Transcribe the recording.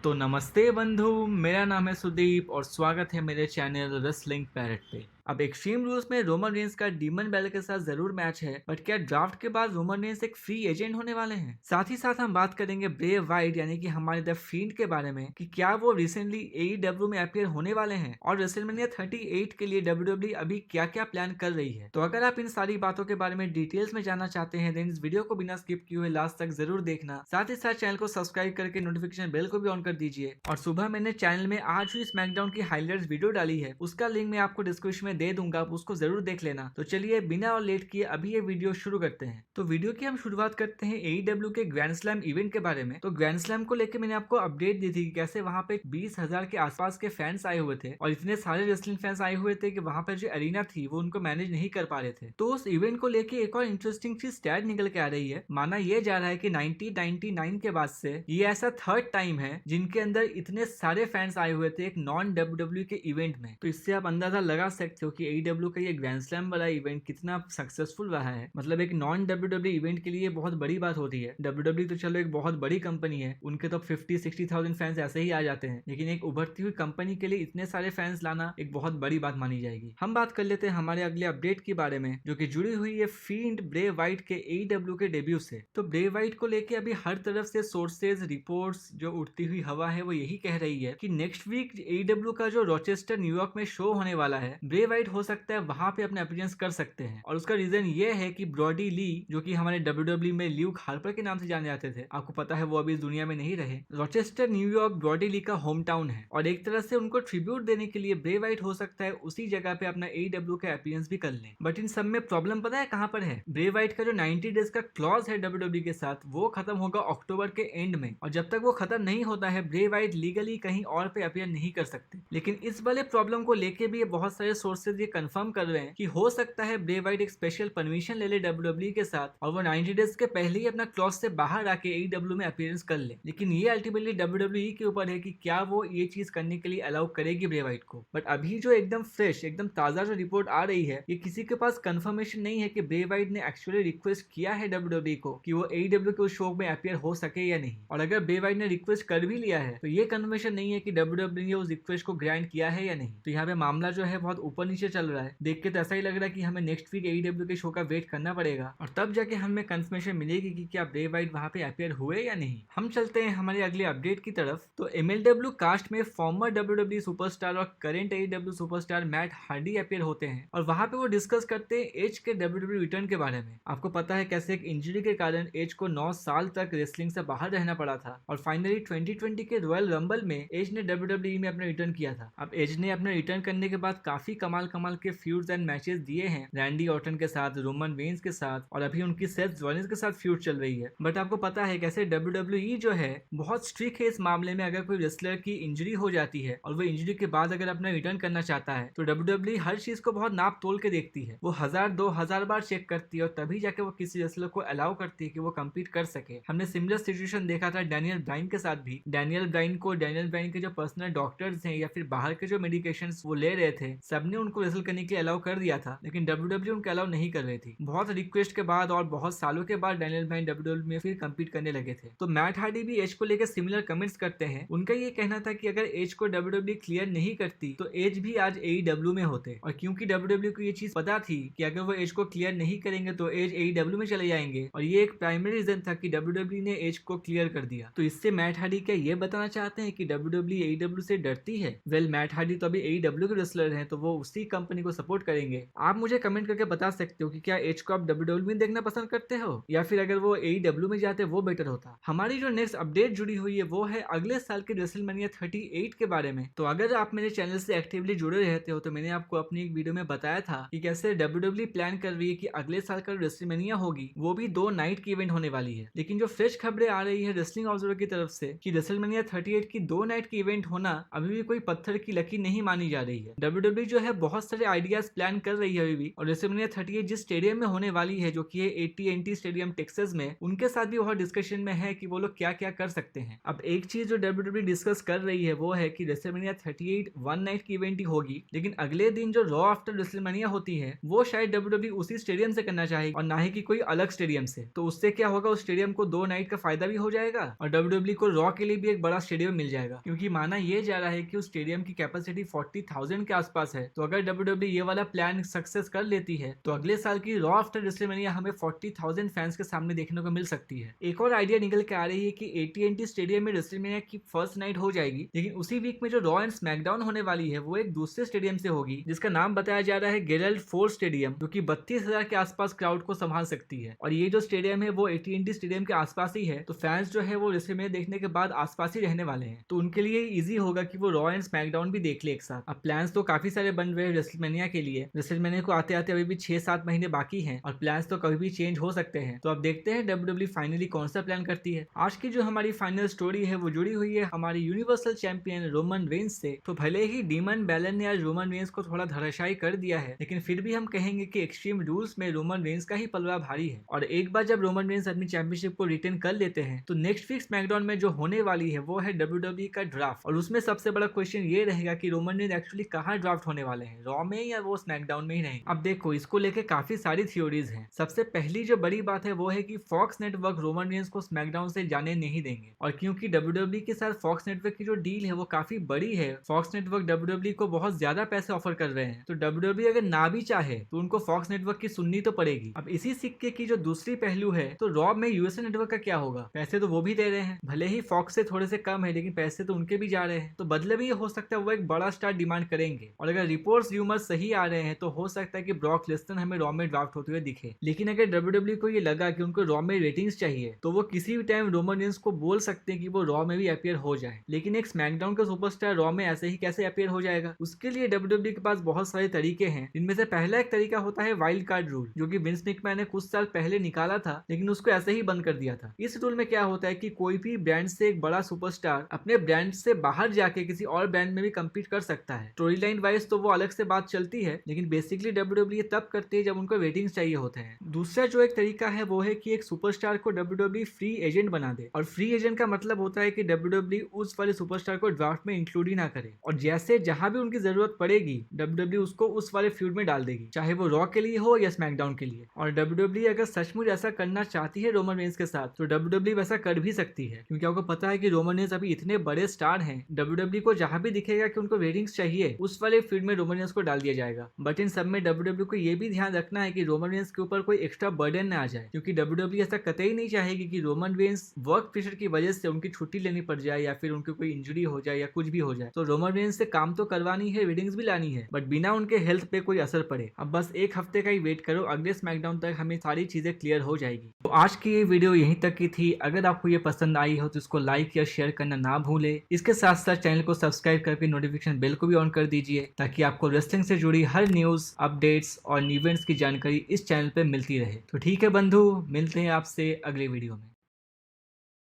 तो नमस्ते बंधु, मेरा नाम है सुदीप और स्वागत है मेरे चैनल रेसलिंग पैरेट पे। अब एक्सट्रीम रूल्स में रोमन रेंस का डीमन बैलर के साथ जरूर मैच है, बट क्या ड्राफ्ट के बाद रोमन रेंस एक फ्री एजेंट होने वाले हैं? साथ ही साथ हम बात करेंगे ब्रे वाइट यानी कि हमारे द फील्ड के बारे में कि क्या वो रिसेंटली एईडब्ल्यू में अपीयर होने वाले हैं और रेसलमेनिया 38 के लिए डब्ल्यूडब्ल्यूई अभी क्या क्या प्लान कर रही है। तो अगर आप इन सारी बातों के बारे में डिटेल्स में जानना चाहते हैं देन इस वीडियो को बिना स्किप किए हुए लास्ट तक जरूर देखना। साथ ही साथ चैनल को सब्सक्राइब करके नोटिफिकेशन बेल को भी ऑन कर दीजिए। और सुबह मैंने चैनल में आज हुई स्मैकडाउन की हाइलाइट्स वीडियो डाली है, उसका लिंक मैं आपको डिस्क्रिप्शन में दे दूंगा, आप उसको जरूर देख लेना। तो चलिए बिना और लेट किए अभी ये वीडियो शुरू करते हैं। तो वीडियो की हम शुरुआत करते हैं एईडब्ल्यू के ग्रैंड स्लैम इवेंट के बारे में। तो ग्रैंड स्लैम को लेकर मैंने आपको अपडेट दी थी कि कैसे वहां पे 20,000 के आसपास के फैंस आए हुए थे और इतने सारे रेसलिंग फैंस आए हुए थे कि वहां पर जो अरीना थी वो उनको मैनेज नहीं कर पा रहे थे। तो उस इवेंट को लेके एक और इंटरेस्टिंग चीज स्टैट निकल के आ रही है। माना यह जा रहा है कि 1999 के बाद से ये ऐसा थर्ड टाइम है जिनके अंदर इतने सारे फैंस आए हुए थे एक नॉन डब्ल्यूडब्ल्यू के इवेंट में। तो इससे आप अंदाजा लगा सकते हो कि एईडब्ल्यू का ये ग्रैंड स्लैम वाला इवेंट कितना सक्सेसफुल रहा है। मतलब एक नॉन डब्ल्यूडब्ल्यू इवेंट के लिए बहुत बड़ी बात होती है। डब्ल्यूडब्ल्यू तो चलो एक बहुत बड़ी कंपनी है, उनके तो 50-60,000 फैंस ऐसे ही आ जाते हैं, लेकिन एक उभरती हुई कंपनी के लिए इतने सारे फैंस लाना एक बहुत बड़ी बात मानी जाएगी। हम बात कर लेते हैं हमारे अगले अपडेट के बारे में जो कि जुड़ी हुई है फील्ड ब्रे वाइट के एईडब्ल्यू के डेब्यू से। तो ब्रे वाइट को लेके अभी हर तरफ से सोर्सेज रिपोर्ट्स जो उड़ती हुई हवा है वो यही कह रही है कि नेक्स्ट वीक एईडब्ल्यू का जो रोचेस्टर न्यूयॉर्क में शो होने वाला है, ब्रे वाइट हो सकता है वहां पे अपने अपीयरेंस कर सकते हैं। और उसका रीजन ये है कि ब्रॉडी ली जो कि हमारे डब्ल्यूडब्ल्यू में ल्यूक हार्पर के नाम से जाने जाते थे, आपको पता है वो अभी इस दुनिया में नहीं रहे। रोचेस्टर न्यूयॉर्क ब्रॉडी ली का होम टाउन है और एक तरह से उनको ट्रिब्यूट देने के लिए ब्रे वाइट हो सकता है उसी जगह पे अपना एईडब्ल्यू का अपीयरेंस भी कर ले। बट इन सब में प्रॉब्लम पता है कहां पर है? ब्रे वाइट का जो 90 डेज का क्लॉज है डब्ल्यूडब्ल्यू के साथ वो खत्म होगा अक्टूबर के एंड में, और जब तक वो खत्म नहीं होता है ब्रे वाइट लीगली कहीं और पे अपीयर नहीं कर सकते। लेकिन इस वाले प्रॉब्लम को लेके भी बहुत सारे सोर्सेज ये कंफर्म कर रहे हैं कि हो सकता है ब्रे वाइट एक स्पेशल परमिशन ले ले डब्ल्यूडब्ल्यू के साथ और वो 90 डेज के पहले ही अपना क्लॉज से बाहर आके एईडब्ल्यू में अपीयरेंस कर ले। लेकिन ये अल्टीमेटली डब्ल्यूडब्ल्यू के ऊपर है कि क्या वो ये चीज करने के लिए अलाउ करेगी ब्रे वाइट को। बट अभी जो एकदम फ्रेश एकदम ताजा जो रिपोर्ट आ रही है, ये किसी के पास कंफर्मेशन नहीं है कि ब्रे वाइट ने एक्चुअली रिक्वेस्ट किया है डब्ल्यूडब्ल्यू को कि वो एईडब्ल्यू के उस शो में अपीयर हो सके या नहीं। और अगर ब्रे वाइट ने रिक्वेस्ट कर भी लिया है तो ये कंफर्मेशन नहीं है कि डब्ल्यूडब्ल्यू ने उस रिक्वेस्ट को ग्रांट किया है या नहीं। तो यहाँ पे मामला जो है बहुत ऊपर नीचे चल रहा है। देख के तो ऐसा ही लग रहा है कि हमें नेक्स्ट वीक एईडब्ल्यू के शो का वेट करना पड़ेगा और तब जाके हमें कंफर्मेशन मिलेगी कि क्या ब्रे वाइट वहां पे अपीयर हुए या नहीं। हम चलते हैं हमारे अगले अपडेट की तरफ। तो एमएलडब्ल्यू कास्ट में फॉर्मर डब्ल्यूडब्ल्यू सुपरस्टार और current AEW superstar Matt Hardy appear होते हैं और वहां पे वो डिस्कस करते हैं एज के डब्ल्यूडब्ल्यू रिटर्न के बारे में। आपको पता है कैसे एक इंजरी के कारण एज को 9 साल तक रेसलिंग से बाहर रहना पड़ा था और फाइनली 2020 के रॉयल रंबल में एज ने डब्ल्यूडब्ल्यूई में अपना रिटर्न किया था। अब एज ने अपने रिटर्न करने के बाद काफी कमाल कमाल के फ्यूड्स एंड मैचेस दिए हैं रैंडी ऑर्टन के साथ, रोमन वेन्स के साथ और अभी उनकी सेथ रॉलिंस के साथ फ्यूड चल रही है। बट आपको पता है कैसे डब्ल्यूडब्ल्यूई जो है बहुत स्ट्रिक्ट है इस मामले में। अगर कोई रेसलर की इंजरी हो जाती है और वो इंजरी के बाद अगर अपना रिटर्न करना चाहता है तो डब्ल्यूडब्ल्यूई हर चीज को बहुत नाप तोल के देखती है। वो 1000-2000 बार चेक करती है और तभी जाके वो किसी रेसलर को अलाउ करती है कि वो कम्पीट कर सके। हमने सिमिलर सिचुएशन देखा था डैनियल ब्राइन के साथ भी। डैनियल ब्राइन के जो पर्सनल डॉक्टर्स हैं या फिर बाहर के जो मेडिकेशन वो ले रहे थे, सबने उनको रेसल करने के लिए अलाउ कर दिया था, लेकिन डब्ल्यूडब्ल्यू उनको अलाउ नहीं कर रही थी। बहुत रिक्वेस्ट के बाद और बहुत सालों के बाद डैनियल ब्राइन डब्ल्यूडब्ल्यू में फिर कम्पीट करने लगे थे। तो मैट हार्डी भी एज को लेकर सिमिलर कमेंट्स करते हैं। उनका ये कहना था कि अगर एज को डब्ल्यूडब्ल्यू क्लियर नहीं करती तो एज भी आज एईडब्ल्यू में होते, और क्योंकि डब्ल्यूडब्ल्यू को ये चीज पता थी कि अगर वो एज को क्लियर नहीं करेंगे तो एज एईडब्ल्यू में चले जाएंगे, और ये एक प्राइमरी रीजन था कि डब्ल्यूडब्ल्यू ने एज को क्लियर कर दिया। तो इससे मैट हार्डी क्या ये बताना चाहते हैं कि डब्ल्यूडब्ल्यू एईडब्ल्यू से डरती है? वेल, मैट हार्डी तो अभी एईडब्ल्यू के रेसलर हैं तो वो उसी कंपनी को सपोर्ट करेंगे। आप मुझे कमेंट करके बता सकते हो कि क्या एज को आप डब्ल्यूडब्ल्यू में देखना पसंद करते हो या फिर अगर वो एईडब्ल्यू में जाते वो बेटर होता। हमारी जो नेक्स्ट अपडेट जुड़ी हुई है वो है अगले साल के रेसलमेनिया 38 के बारे में। तो अगर आप मेरे चैनल से एक्टिवली जुड़े रहते हो तो मैंने आपको अपनी एक वीडियो में बताया था कि कैसे डब्ल्यूडब्ल्यू प्लान कर रही है कि अगले साल का रेसलमेनिया होगी वो भी 2 नाइट की इवेंट होने वाली है। लेकिन जो फ्रेश खबरें आ रही है रेसलिंग ऑब्जर्वर की तरफ से कि रेसलमेनिया 38 की 2 नाइट की इवेंट होना अभी भी कोई पत्थर की लकीर नहीं मानी जा रही है। डब्ल्यूडब्ल्यू जो है बहुत सारे आइडियाज प्लान कर रही है अभी भी, और रेसलमेनिया 38 जिस स्टेडियम में होने वाली है जो कि है AT&T स्टेडियम टेक्सास में, उनके साथ भी बहुत डिस्कशन में है कि वो लोग क्या क्या कर सकते हैं। अब एक चीज जो WWE डिस्कस कर रही है वो है कि रेसलमेनिया 38 वन नाइट की इवेंट ही होगी, लेकिन अगले दिन जो रॉ आफ्टर रेसलमेनिया होती है वो शायद WWE उसी स्टेडियम से करना चाहेगी और ना ही कि कोई अलग स्टेडियम से। तो उससे क्या होगा, उस स्टेडियम को 2 नाइट का फायदा भी हो जाएगा और WWE को रॉ के लिए भी एक बड़ा स्टेडियम मिल जाएगा, क्योंकि माना यह जा रहा है कि उस स्टेडियम की कैपेसिटी 40,000 के आसपास है। तो अगर WWE ये वाला प्लान सक्सेस कर लेती है तो अगले साल की रॉ आफ्टर रेसलमेनिया हमें 40,000 फैंस के सामने देखने को मिल सकती है। एक और आइडिया निकल के आ रही है कि AT&T स्टेडियम में रेसलमेनिया की फर्स्ट नाइट हो जाएगी, लेकिन उसी वीक में जो रॉ एंड स्मैकडाउन होने वाली है वो एक दूसरे स्टेडियम से होगी, जिसका नाम बताया जा रहा है गेरल्ड फोर्ड स्टेडियम, जो कि 32,000 के आसपास क्राउड को संभाल सकती है। और ये जो स्टेडियम है वो AT&T स्टेडियम के आसपास ही है, तो फैंस जो है वो रेसलमेनिया देखने के बाद आसपास ही रहने वाले हैं, तो उनके लिए इजी होगा कि वो रॉ एंड स्मैकडाउन भी देख ले एक साथ। अब प्लान्स तो काफी सारे बन रहे हैं रेसलमेनिया के लिए। रेसलमेनिया को आते आते अभी भी 6-7 महीने बाकी हैं और प्लान्स तो कभी भी चेंज हो सकते हैं। तो अब देखते हैं WWE फाइनली कौन सा प्लान करती है। आज की जो हमारी फाइनल स्टोरी है वो जुड़ी हुई है हमारी यूनिवर्सल चैंपियन रोमन रेंस से। तो भले ही डीमन बैलन ने आज रोमन रेंस को थोड़ा धराशायी कर दिया है, लेकिन फिर भी हम कहेंगे कि एक्सट्रीम रूल्स में रोमन रेंस का ही पलड़ा भारी है। और एक बार जब रोमन रेंस अपनी चैंपियनशिप को रिटेन कर लेते हैं तो नेक्स्ट वीक स्मैकडाउन में जो होने वाली है वो है WWE का ड्राफ्ट, और उसमें सबसे बड़ा क्वेश्चन ये रहेगा कि रोमन रेंस एक्चुअली कहाँ ड्राफ्ट होने वाले हैं, रॉ में या वो स्मैकडाउन में ही रहेंगे। अब देखो, इसको लेके काफी सारी थ्योरीज हैं। सबसे पहली जो बड़ी बात है वो है कि फॉक्स नेटवर्क रोमन रेंस को स्मैकडाउन से जाने नहीं देंगे, और क्योंकि WWE के साथ फॉक्स नेटवर्क की जो डील है वो काफी बड़ी है, फॉक्स नेटवर्क WWE को बहुत ज्यादा पैसे ऑफर कर रहे हैं, तो WWE अगर ना भी चाहे तो उनको फॉक्स नेटवर्क की सुननी तो पड़ेगी। अब इसी सिक्के की जो दूसरी पहलू है, तो रॉ में यूएसए नेटवर्क का क्या होगा, पैसे तो वो भी दे रहे हैं, भले ही फॉक्स से थोड़े से कम है लेकिन पैसे तो उनके भी जा रहे हैं, तो बदले में ये हो सकता है वो एक बड़ा स्टार डिमांड करेंगे। और अगर रिपोर्ट्स र्यूमर्स सही आ रहे हैं तो हो सकता है कि ब्रॉक लेसनर हमें रॉ में ड्राफ्ट होते हुए दिखे। लेकिन अगर WWE को ये लगा कि उनको रॉ में रेटिंग्स चाहिए तो वो किसी भी टाइम रोमन रेंस को बोल सकते हैं कि वो रॉ में भी अपीयर हो जाए। लेकिन एक स्मैकडाउन का सुपरस्टार रॉ में ऐसे ही कैसे अपीयर हो जाएगा, उसके लिए WWE के पास बहुत सारे तरीके हैं, जिनमें से पहला एक तरीका होता है वाइल्ड कार्ड रूल, जो कि विंस मैकमैन ने कुछ साल पहले निकाला था लेकिन उसको ऐसे ही बंद कर दिया था। इस रूल में क्या होता है कि कोई भी ब्रांड से एक बड़ा सुपरस्टार अपने ब्रांड से बाहर जाके किसी और ब्रांड में भी कम्पीट कर सकता है। स्टोरी लाइन वाइज तो वो अलग से बात चलती है, लेकिन बेसिकली WWE तब करती है जब उनको रेटिंग्स चाहिए होते हैं। दूसरा जो एक तरीका है वो है कि एक सुपरस्टार को WWE फ्री एजेंट बना दे, और फ्री एजेंट का मतलब होता है कि WWE उस वाले सुपरस्टार को ड्राफ्ट में इंक्लूड ही ना करे, और जैसे जहां भी उनकी जरूरत पड़ेगी WWE उसको उस वाले फ्यूड में डाल देगी, चाहे वो रॉ के लिए हो या स्मैकडाउन के लिए। और WWE अगर सचमुच ऐसा करना चाहती है रोमन रेंस के साथ तो WWE वैसा कर भी सकती है, क्योंकि आपको पता है कि रोमन रेंस अभी इतने बड़े स्टार हैं, WWE को जहां भी दिखेगा कि उनको रेटिंग्स चाहिए उस वाले फील्ड में रोमन रेंस को डाल दिया जाएगा। बट इन सब में WWE को ये भी ध्यान रखना है कि रोमन रेंस के ऊपर कोई एक्स्ट्रा बर्डन ना आ जाए, क्योंकि WWE ऐसा कतई नहीं चाहेगी कि रोमन रेंस वर्क प्रेशर की वजह से उनकी छुट्टी लेनी पड़ जाए या फिर उनकी कोई इंजरी हो जाए या कुछ भी हो जाए। तो रोमन रेंस से काम तो करवानी है, रेटिंग्स भी लानी है, बट बिना उनके हेल्थ पे कोई असर पड़े। अब बस एक हफ्ते का ही वेट करो, अगले स्मैकडाउन तक हमें सारी चीजें क्लियर हो जाएगी। तो आज की ये वीडियो यहीं तक की थी। अगर आपको ये पसंद आई हो तो इसको लाइक या शेयर करना ना भूले। इसके साथ साथ चैनल को सब्सक्राइब करके नोटिफिकेशन बेल को भी ऑन कर दीजिए, ताकि आपको रेसलिंग से जुड़ी हर न्यूज, अपडेट्स और इवेंट्स की जानकारी इस चैनल पे मिलती रहे। तो ठीक है बंधु, मिलते हैं आपसे अगले वीडियो में।